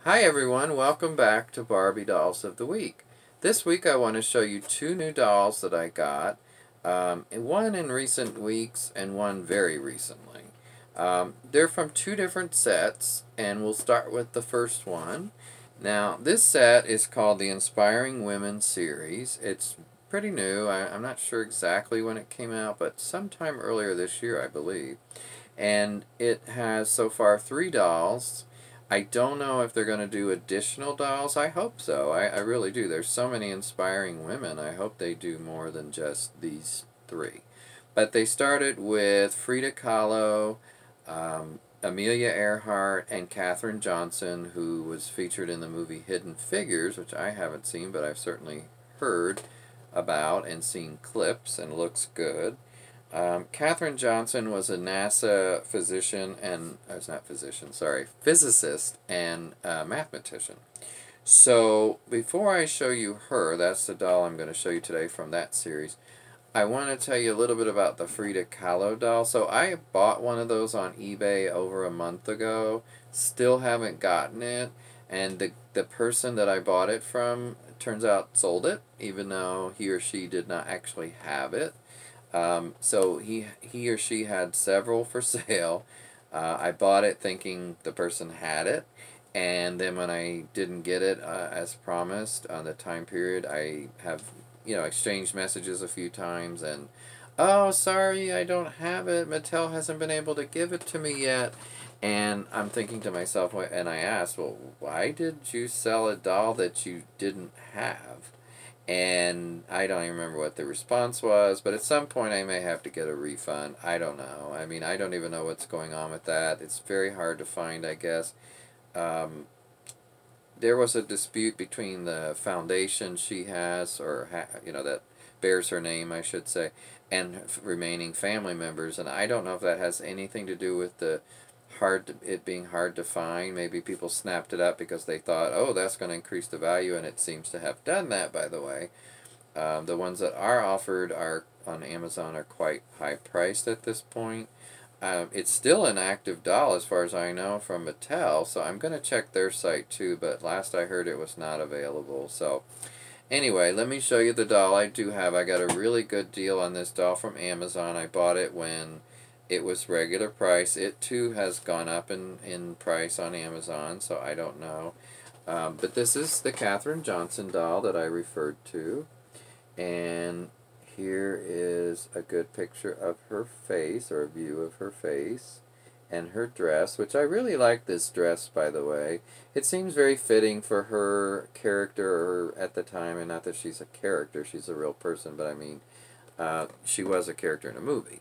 Hi everyone, welcome back to Barbie Dolls of the Week. This week I want to show you two new dolls that I got, one in recent weeks and one very recently. They're from two different sets, and we'll start with the first one. Now, this set is called the Inspiring Women series. It's pretty new. I'm not sure exactly when it came out, but sometime earlier this year, I believe. And it has so far three dolls. I don't know if they're going to do additional dolls. I hope so. I really do. There's so many inspiring women. I hope they do more than just these three. But they started with Frida Kahlo, Amelia Earhart, and Katherine Johnson, who was featured in the movie Hidden Figures, which I haven't seen, but I've certainly heard about and seen clips, and looks good. Katherine Johnson was a NASA physician and, it's not physician, sorry, physicist and mathematician. So before I show you her, that's the doll I'm going to show you today from that series, I want to tell you a little bit about the Frida Kahlo doll. So I bought one of those on eBay over a month ago, still haven't gotten it, and the person that I bought it from, turns out, sold it, even though he or she did not actually have it. So he or she had several for sale. I bought it thinking the person had it, and then when I didn't get it as promised on the time period, I have exchanged messages a few times, and oh, sorry, I don't have it. Mattel hasn't been able to give it to me yet. And I'm thinking to myself, and I asked, well, why did you sell a doll that you didn't have? And I don't even remember what the response was, but at some point I may have to get a refund. I don't know. I mean, I don't even know what's going on with that. It's very hard to find, I guess. There was a dispute between the foundation she has, or that bears her name, I should say, and remaining family members, and I don't know if that has anything to do with it being hard to find. Maybe people snapped it up because they thought, oh, that's going to increase the value, and it seems to have done that, by the way. The ones that are offered on Amazon are quite high priced at this point. It's still an active doll as far as I know from Mattel, so I'm going to check their site too, but last I heard it was not available. So anyway, let me show you the doll I do have. I got a really good deal on this doll from Amazon. I bought it when it was regular price. It too has gone up in price on Amazon, so I don't know. But this is the Katherine Johnson doll that I referred to. And here is a good picture of her face, or a view of her face, and her dress, which I really like this dress, by the way. It seems very fitting for her character at the time, and not that she's a character, she's a real person, but I mean, she was a character in a movie.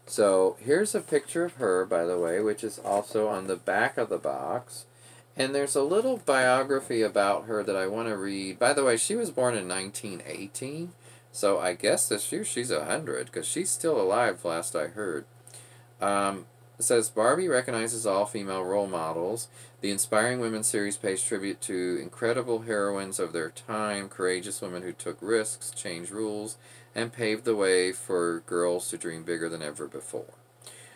So here's a picture of her, by the way, which is also on the back of the box. And there's a little biography about her that I want to read. By the way, she was born in 1918, so I guess this year she's 100, because she's still alive, last I heard. It says, Barbie recognizes all female role models. The Inspiring Women series pays tribute to incredible heroines of their time, courageous women who took risks, changed rules, and paved the way for girls to dream bigger than ever before.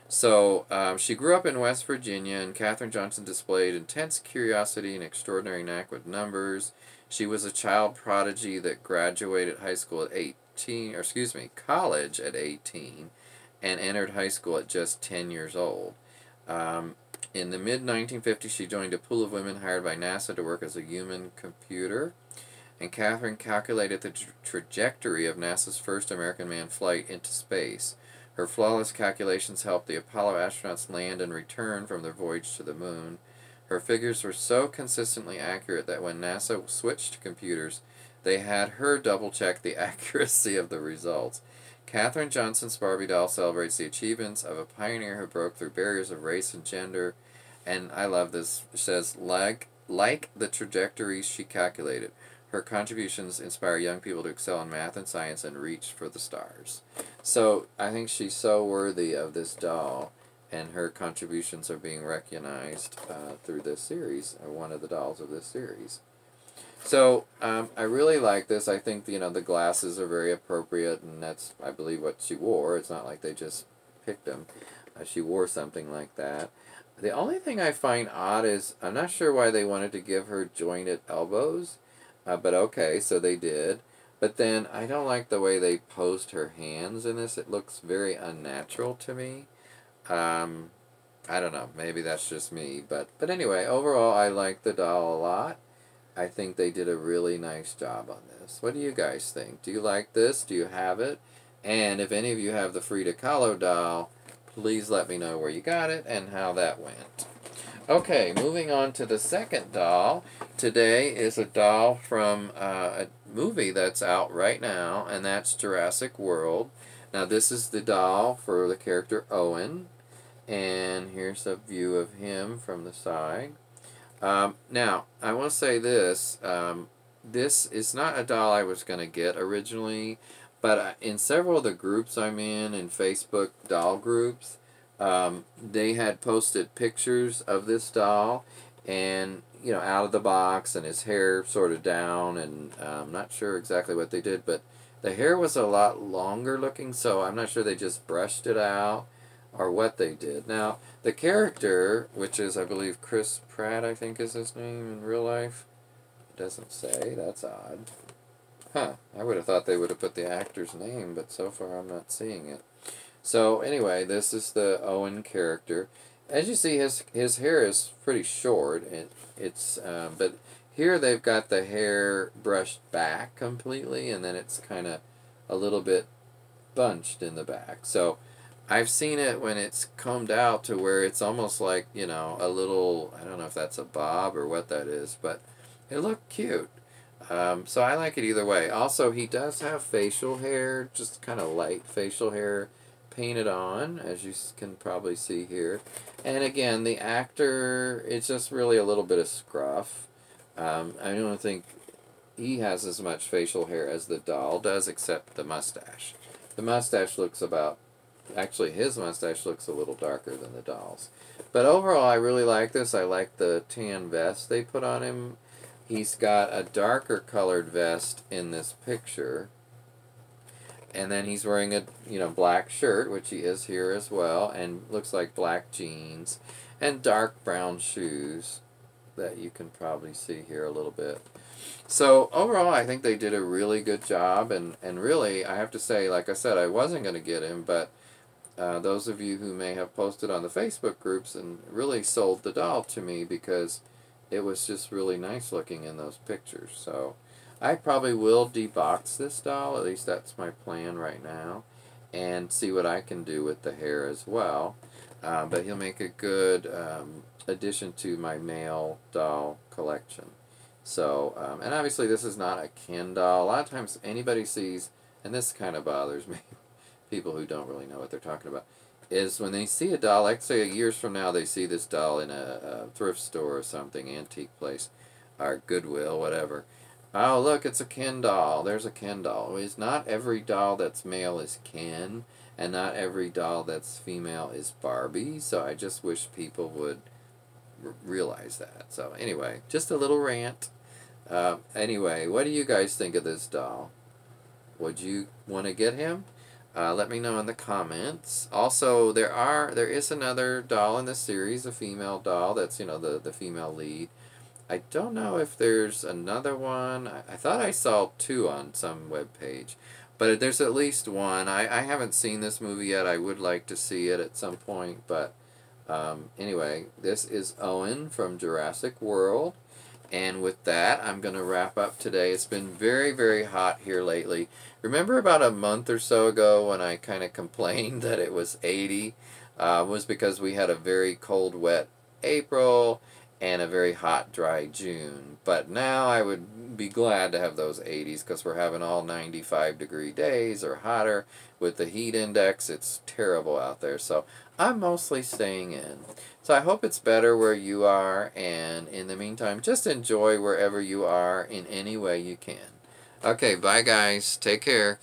So, she grew up in West Virginia, and Katherine Johnson displayed intense curiosity and extraordinary knack with numbers. She was a child prodigy that graduated high school at 18, or excuse me, college at 18, and entered high school at just 10 years old. In the mid-1950s, she joined a pool of women hired by NASA to work as a human computer. And Katherine calculated the trajectory of NASA's first American manned flight into space. Her flawless calculations helped the Apollo astronauts land and return from their voyage to the moon. Her figures were so consistently accurate that when NASA switched to computers, they had her double-check the accuracy of the results. Katherine Johnson's Barbie doll celebrates the achievements of a pioneer who broke through barriers of race and gender. And I love this. It says, like the trajectories she calculated, her contributions inspire young people to excel in math and science and reach for the stars. So I think she's so worthy of this doll, and her contributions are being recognized through this series, or one of the dolls of this series. So I really like this. I think the glasses are very appropriate, and that's, I believe, what she wore. It's not like they just picked them. She wore something like that. The only thing I find odd is I'm not sure why they wanted to give her jointed elbows, but okay, so they did. But then I don't like the way they posed her hands in this. It looks very unnatural to me. Um, I don't know. Maybe that's just me, but anyway, overall, I like the doll a lot. I think they did a really nice job on this. What do you guys think? Do you like this? Do you have it? And if any of you have the Frida Kahlo doll, please let me know where you got it and how that went. Okay, moving on to the second doll. Today is a doll from a movie that's out right now, and that's Jurassic World. Now, this is the doll for the character Owen, and here's a view of him from the side. Now, I want to say this. This is not a doll I was going to get originally, but in several of the groups I'm in Facebook doll groups, they had posted pictures of this doll and, you know, out of the box and his hair sort of down, and I'm not sure exactly what they did, but the hair was a lot longer looking, so I'm not sure they just brushed it out or what they did. Now, the character, which is, I believe, Chris Pratt, I think is his name in real life. It doesn't say. That's odd. Huh. I would have thought they would have put the actor's name, but so far I'm not seeing it. So, anyway, this is the Owen character. As you see, his hair is pretty short. But here they've got the hair brushed back completely, and then it's kind of a little bit bunched in the back. So, I've seen it when it's combed out to where it's almost like, you know, a little, I don't know if that's a bob or what that is, but it looked cute. So I like it either way. Also, he does have facial hair, just kind of light facial hair painted on, as you can probably see here. And again, the actor, it's just really a little bit of scruff. I don't think he has as much facial hair as the doll does, except the mustache. The mustache looks about, actually his mustache looks a little darker than the doll's. But overall, I really like this. I like the tan vest they put on him. He's got a darker colored vest in this picture. And then he's wearing a, you know, black shirt, which he is here as well, and looks like black jeans, and dark brown shoes that you can probably see here a little bit. So overall, I think they did a really good job, and really, I have to say, like I said, I wasn't going to get him, but those of you who may have posted on the Facebook groups and really sold the doll to me because it was just really nice looking in those pictures. So I probably will debox this doll, at least that's my plan right now, and see what I can do with the hair as well. But he'll make a good addition to my male doll collection. So, and obviously this is not a Ken doll. A lot of times anybody sees, and this kind of bothers me, people who don't really know what they're talking about, is when they see a doll, like say years from now they see this doll in a thrift store or something, antique place, or Goodwill, whatever. Oh, look, it's a Ken doll. There's a Ken doll. It's not every doll that's male is Ken, and not every doll that's female is Barbie, so I just wish people would realize that. So anyway, just a little rant. Anyway, what do you guys think of this doll? Would you want to get him? Let me know in the comments. Also, there is another doll in the series, a female doll that's, you know, the female lead. I don't know if there's another one. I thought I saw two on some web page, but there's at least one. I haven't seen this movie yet. I would like to see it at some point, but anyway, this is Owen from Jurassic World. And with that, I'm going to wrap up today. It's been very, very hot here lately. Remember about a month or so ago when I kind of complained that it was 80? Was because we had a very cold, wet April and a very hot, dry June. But now I would be glad to have those 80s because we're having all 95-degree days or hotter. With the heat index, it's terrible out there. So I'm mostly staying in. So I hope it's better where you are, and in the meantime, just enjoy wherever you are in any way you can. Okay, bye guys. Take care.